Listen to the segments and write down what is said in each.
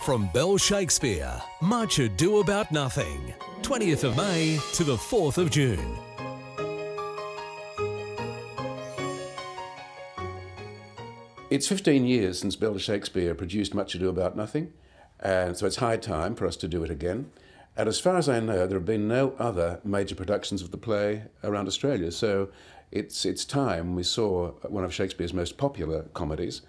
From Bell Shakespeare, Much Ado About Nothing, 20th of May to the 4th of June. It's 15 years since Bell Shakespeare produced Much Ado About Nothing, and so it's high time for us to do it again. And as far as I know, there have been no other major productions of the play around Australia, so it's time we saw one of Shakespeare's most popular comedies.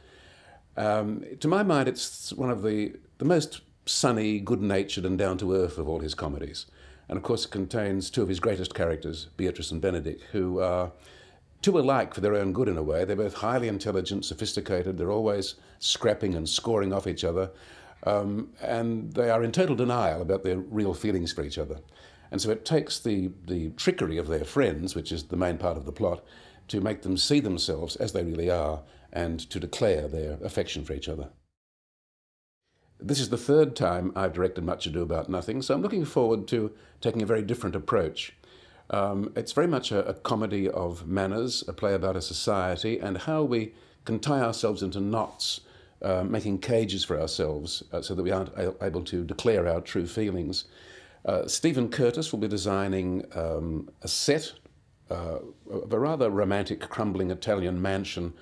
To my mind, it's one of the most sunny, good-natured and down-to-earth of all his comedies. And of course it contains two of his greatest characters, Beatrice and Benedick, who are two alike for their own good in a way. They're both highly intelligent, sophisticated, they're always scrapping and scoring off each other, and they are in total denial about their real feelings for each other. And so it takes the trickery of their friends, which is the main part of the plot, to make them see themselves as they really are and to declare their affection for each other. This is the third time I've directed Much Ado About Nothing, so I'm looking forward to taking a very different approach. It's very much a comedy of manners, a play about a society and how we can tie ourselves into knots, making cages for ourselves so that we aren't able to declare our true feelings. Stephen Curtis will be designing a set of a rather romantic, crumbling Italian mansion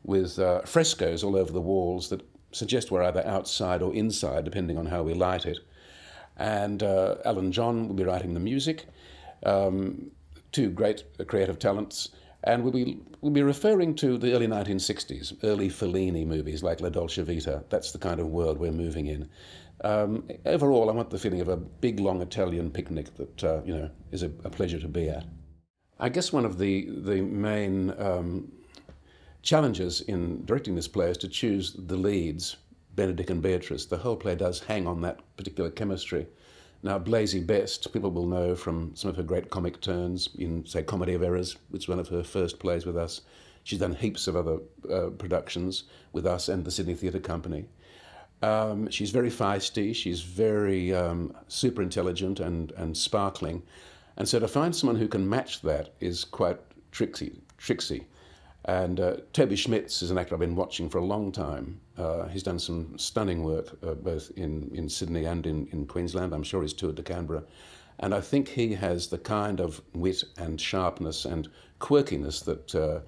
with frescoes all over the walls that suggest we're either outside or inside, depending on how we light it. And Alan John will be writing the music, two great creative talents, and we'll be referring to the early 1960s, early Fellini movies like La Dolce Vita. That's the kind of world we're moving in. Overall, I want the feeling of a big, long Italian picnic that is a pleasure to be at. I guess one of the main challenges in directing this play is to choose the leads, Benedick and Beatrice. The whole play does hang on that particular chemistry. Now, Blasey Best, people will know from some of her great comic turns in, say, Comedy of Errors, which is one of her first plays with us. She's done heaps of other productions with us and the Sydney Theatre Company. She's very feisty, she's very super intelligent and sparkling. And so to find someone who can match that is quite tricksy. And Toby Schmitz is an actor I've been watching for a long time. He's done some stunning work both in Sydney and in Queensland. I'm sure he's toured to Canberra. And I think he has the kind of wit and sharpness and quirkiness that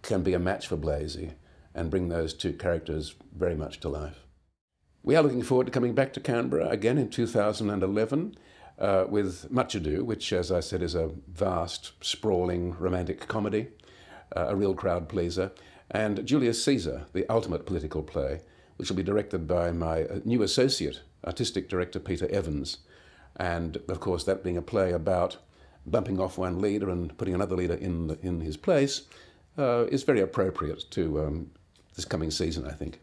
can be a match for Blasey and bring those two characters very much to life. We are looking forward to coming back to Canberra again in 2011 with Much Ado, which, as I said, is a vast, sprawling, romantic comedy. A real crowd pleaser, and Julius Caesar, the ultimate political play, which will be directed by my new associate, artistic director Peter Evans. And of course, that being a play about bumping off one leader and putting another leader in his place is very appropriate to this coming season, I think.